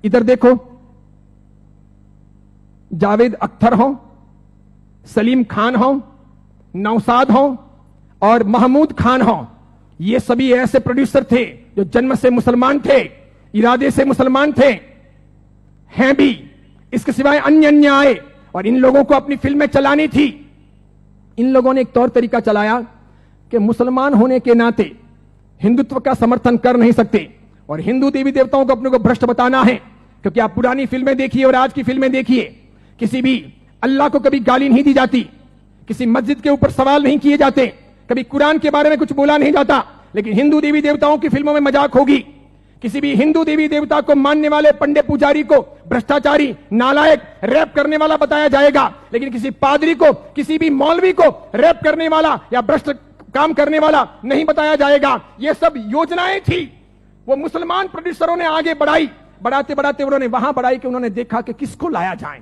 इधर देखो, जावेद अख्तर हो, सलीम खान हो, नौसाद हो और महमूद खान हो, ये सभी ऐसे प्रोड्यूसर थे जो जन्म से मुसलमान थे, इरादे से मुसलमान थे, हैं भी। इसके सिवाय अन्य आए और इन लोगों को अपनी फिल्में चलानी थी। इन लोगों ने एक तौर तरीका चलाया कि मुसलमान होने के नाते हिंदुत्व का समर्थन कर नहीं सकते और हिंदू देवी देवताओं को अपने को भ्रष्ट बताना है। क्योंकि आप पुरानी फिल्में देखिए और आज की फिल्में देखिए, किसी भी अल्लाह को कभी गाली नहीं दी जाती, किसी मस्जिद के ऊपर सवाल नहीं किए जाते, कभी कुरान के बारे में कुछ बोला नहीं जाता। लेकिन हिंदू देवी देवताओं की फिल्मों में मजाक होगी। किसी भी हिंदू देवी देवता को मानने वाले पंडित पुजारी को भ्रष्टाचारी, नालायक, रेप करने वाला बताया जाएगा। लेकिन किसी पादरी को, किसी भी मौलवी को रेप करने वाला या भ्रष्ट काम करने वाला नहीं बताया जाएगा। ये सब योजनाएं थी, वो मुसलमान प्रोड्यूसरों ने आगे बढ़ाई। बढ़ाते बढ़ाते उन्होंने वहां बढ़ाई कि उन्होंने देखा कि किसको लाया जाए।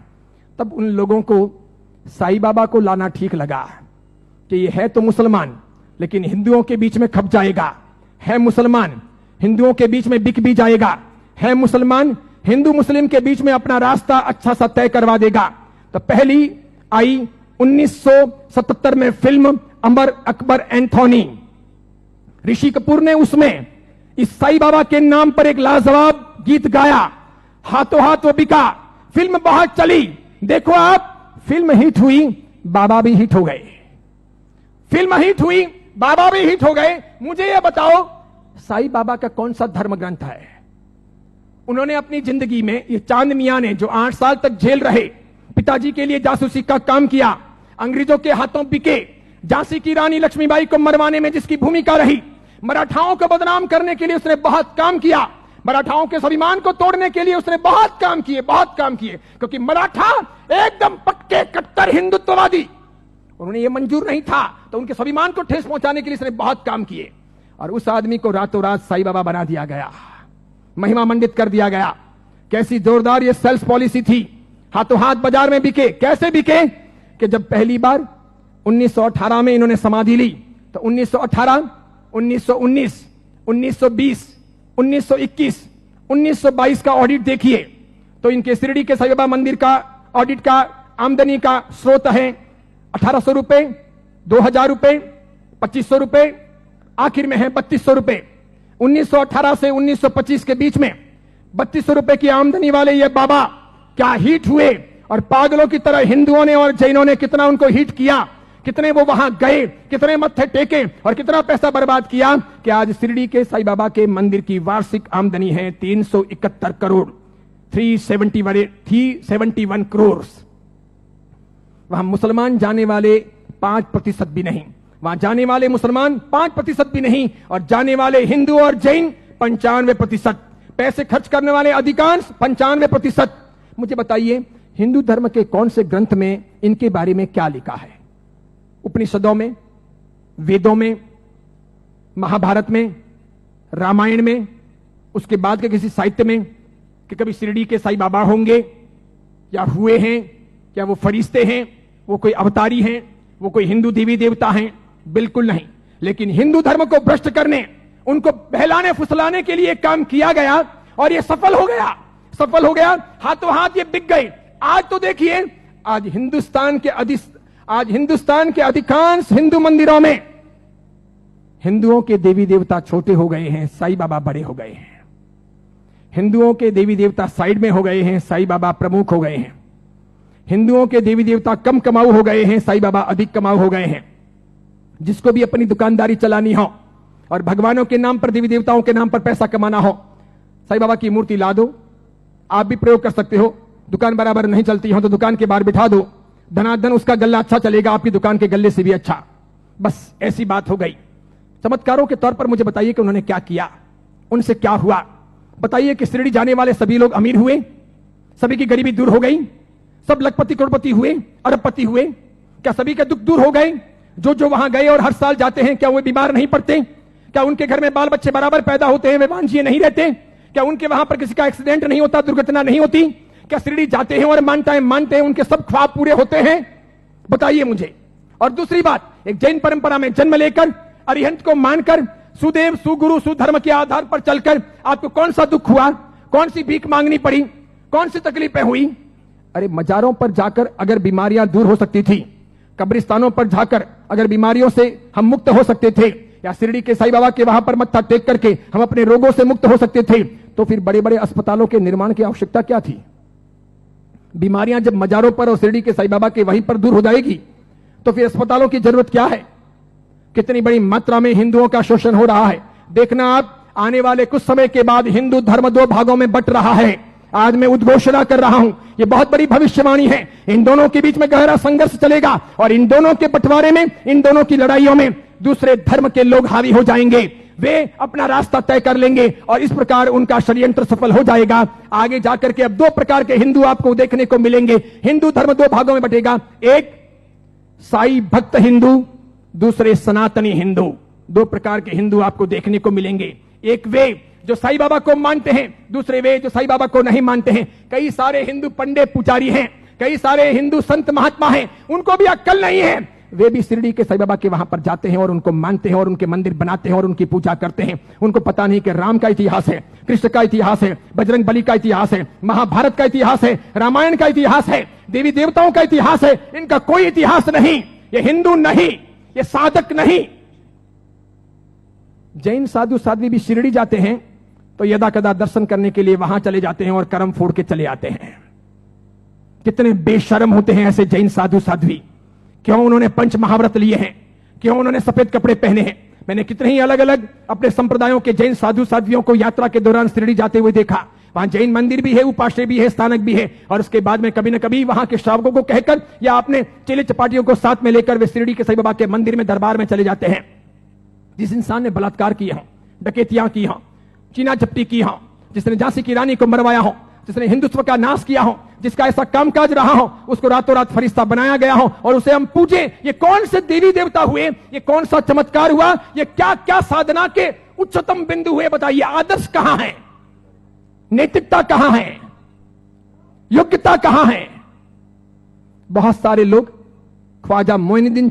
तब उन लोगों को साईं बाबा को लाना ठीक लगा कि ये है तो मुसलमान लेकिन हिंदुओं के बीच में खप जाएगा, है मुसलमान हिंदुओं के बीच में बिक भी जाएगा, है मुसलमान हिंदू मुस्लिम के बीच में अपना रास्ता अच्छा सा तय करवा देगा। तो पहली आई 1977 में फिल्म अमर अकबर एंथोनी। ऋषि कपूर ने उसमें इस साईं बाबा के नाम पर एक लाजवाब गीत गाया, हाथों हाथ वो बिका। फिल्म बहुत चली। देखो आप, फिल्म हिट हुई, बाबा भी हिट हो गए। फिल्म हिट हुई, बाबा भी हिट हो गए। मुझे यह बताओ, साईं बाबा का कौन सा धर्म ग्रंथ है? उन्होंने अपनी जिंदगी में, ये चांद मियां ने जो 8 साल तक जेल रहे, पिताजी के लिए जासूसी का काम किया, अंग्रेजों के हाथों बिके, झांसी की रानी लक्ष्मीबाई को मरवाने में जिसकी भूमिका रही, मराठाओं को बदनाम करने के लिए उसने बहुत काम किया, मराठाओं के स्वाभिमान को तोड़ने के लिए उसने बहुत काम किए, बहुत काम किए। क्योंकि मराठा एकदम पक्के कट्टर हिंदुत्ववादी, उन्होंने ये मंजूर नहीं था, तो उनके स्वाभिमान को ठेस पहुंचाने के लिए उसने बहुत काम किए। और उस आदमी को रातों रात साईं बाबा बना दिया गया, महिमा मंडित कर दिया गया। कैसी जोरदार ये सेल्स पॉलिसी थी, हाथों हाथ बाजार में बिके। कैसे बिके कि जब पहली बार 1918 में इन्होंने समाधि ली, तो 1918, 1919, 1920, 1921, 1922 का ऑडिट देखिए तो इनके शिरडी के साईं बाबा मंदिर का ऑडिट का आमदनी का स्रोत है 1800 रुपए, 2000 रुपए, 2500 रुपए, आखिर में है 3200 रुपए। 1918 से 1925 के बीच में 3200 रुपए की आमदनी वाले ये बाबा क्या हिट हुए, और पागलों की तरह हिंदुओं ने और जैनों ने कितना उनको हिट किया, कितने वो वहां गए, कितने मत्थे टेके और कितना पैसा बर्बाद किया कि आज शिरडी के साईं बाबा के मंदिर की वार्षिक आमदनी है 371 करोड़, 371 करोड़। वहां मुसलमान जाने वाले 5% भी नहीं, वहां जाने वाले मुसलमान 5% भी नहीं, और जाने वाले हिंदू और जैन 95%, पैसे खर्च करने वाले अधिकांश 95%। मुझे बताइए, हिंदू धर्म के कौन से ग्रंथ में इनके बारे में क्या लिखा है? उपनिषदों में, वेदों में, महाभारत में, रामायण में, उसके बाद के किसी साहित्य में कि कभी शिरडी के साईं बाबा होंगे या हुए हैं, क्या वो फरिश्ते हैं, वो कोई अवतारी हैं, वो कोई हिंदू देवी देवता हैं? बिल्कुल नहीं। लेकिन हिंदू धर्म को भ्रष्ट करने, उनको बहलाने फुसलाने के लिए काम किया गया और ये सफल हो गया, सफल हो गया। हाथों हाथ ये बिक गए। आज तो देखिए, आज हिंदुस्तान के अधिकांश हिंदू मंदिरों में हिंदुओं के देवी देवता छोटे हो गए हैं, साईं बाबा बड़े हो गए हैं। हिंदुओं के देवी देवता साइड में हो गए हैं, साईं बाबा प्रमुख हो गए हैं। हिंदुओं के देवी देवता कम कमाऊ हो गए हैं, साईं बाबा अधिक कमाऊ हो गए हैं। जिसको भी अपनी दुकानदारी चलानी हो और भगवानों के नाम पर, देवी देवताओं के नाम पर पैसा कमाना हो, साईं बाबा की मूर्ति ला दो। आप भी प्रयोग कर सकते हो। दुकान बराबर नहीं चलती हो तो दुकान के बाहर बिठा दो, धनाधन उसका गल्ला अच्छा चलेगा, आपकी दुकान के गल्ले से भी अच्छा। बस ऐसी बात हो गई। चमत्कारों के तौर पर मुझे बताइए कि उन्होंने क्या किया, उनसे क्या हुआ? बताइए कि शिरडी जाने वाले सभी लोग अमीर हुए, सभी की गरीबी दूर हो गई, सब लखपति करोड़पति हुए, अरबपति हुए? क्या सभी के दुख दूर हो गए? जो वहां गए और हर साल जाते हैं, क्या वे बीमार नहीं पड़ते? क्या उनके घर में बाल बच्चे बराबर पैदा होते हैं, वे वांझिए नहीं रहते? क्या उनके वहां पर किसी का एक्सीडेंट नहीं होता, दुर्घटना नहीं होती? क्या शिरडी जाते हैं और मानते हैं उनके सब ख्वाब पूरे होते हैं? बताइए मुझे। और दूसरी बात, एक जैन परंपरा में जन्म लेकर, अरिहंत को मानकर, सुदेव सुगुरु सुधर्म के आधार पर चलकर आपको कौन सा दुख हुआ, कौन सी भीख मांगनी पड़ी, कौन सी तकलीफें हुई। अरे मजारों पर जाकर अगर बीमारियां दूर हो सकती थी, कब्रिस्तानों पर जाकर अगर बीमारियों से हम मुक्त हो सकते थे, या शिरडी के साईं बाबा के वहां पर मत्था टेक करके हम अपने रोगों से मुक्त हो सकते थे, तो फिर बड़े बड़े अस्पतालों के निर्माण की आवश्यकता क्या थी। बीमारियां जब मजारों पर और शिरडी के साईं बाबा के वहीं पर दूर हो जाएगी, तो फिर अस्पतालों की जरूरत क्या है। कितनी बड़ी मात्रा में हिंदुओं का शोषण हो रहा है। देखना आप, आने वाले कुछ समय के बाद हिंदू धर्म दो भागों में बंट रहा है। आज मैं उद्घोषणा कर रहा हूं, यह बहुत बड़ी भविष्यवाणी है। इन दोनों के बीच में गहरा संघर्ष चलेगा और इन दोनों के बंटवारे में, इन दोनों की लड़ाइयों में दूसरे धर्म के लोग हावी हो जाएंगे। वे अपना रास्ता तय कर लेंगे और इस प्रकार उनका षड्यंत्र सफल हो जाएगा। आगे जाकर के अब दो प्रकार के हिंदू आपको देखने को मिलेंगे। हिंदू धर्म दो भागों में बंटेगा, एक साई भक्त हिंदू, दूसरे सनातनी हिंदू। दो प्रकार के हिंदू आपको देखने को मिलेंगे। एक वे जो साईं बाबा को मानते हैं, दूसरे वे जो साईं बाबा को नहीं मानते हैं। कई सारे हिंदू पंडित पुजारी हैं, कई सारे हिंदू संत महात्मा हैं, उनको भी अक्ल नहीं है। वे भी शिरडी के साईं बाबा के वहां पर जाते हैं और उनको मानते हैं और उनके मंदिर बनाते हैं और उनकी पूजा करते हैं। उनको पता नहीं कि राम का इतिहास है, कृष्ण का इतिहास है, बजरंग बली का इतिहास है, महाभारत का इतिहास है, रामायण का इतिहास है, देवी देवताओं का इतिहास है। इनका कोई इतिहास नहीं। ये हिंदू नहीं, ये साधक नहीं। जैन साधु साध्वी भी शिरडी जाते हैं तो यदा कदा दर्शन करने के लिए वहां चले जाते हैं और कर्म फोड़ के चले आते हैं। कितने बेशर्म होते हैं ऐसे जैन साधु साध्वी। क्यों उन्होंने पंच महाव्रत लिए हैं, क्यों उन्होंने सफेद कपड़े पहने हैं। मैंने कितने ही अलग अलग अपने संप्रदायों के जैन साधु साध्वियों को यात्रा के दौरान शिरडी जाते हुए देखा। वहां जैन मंदिर भी है, उपाश्रय भी है, स्थानक भी है, और उसके बाद में कभी न कभी वहां के श्रावकों को कहकर या अपने चेले चपाटियों को साथ में लेकर वे शिरडी के साईं बाबा के मंदिर में दरबार में चले जाते हैं। जिस इंसान ने बलात्कार किया हो, डकैतियां की हो, चीना झपटी की हो, जिसने झांसी की रानी को मरवाया हो, जिसने हिंदुत्व का नाश किया हो, जिसका ऐसा कामकाज रहा हो, उसको रातों रात फरिश्ता बनाया गया हो और उसे हम पूजे। ये कौन से देवी देवता हुए, ये कौन सा चमत्कार हुआ, ये क्या क्या साधना के उच्चतम बिंदु हुए। बताइए, आदर्श कहां है, नैतिकता कहां है, योग्यता कहां है। बहुत सारे लोग ख्वाजा मोइनुद्दीन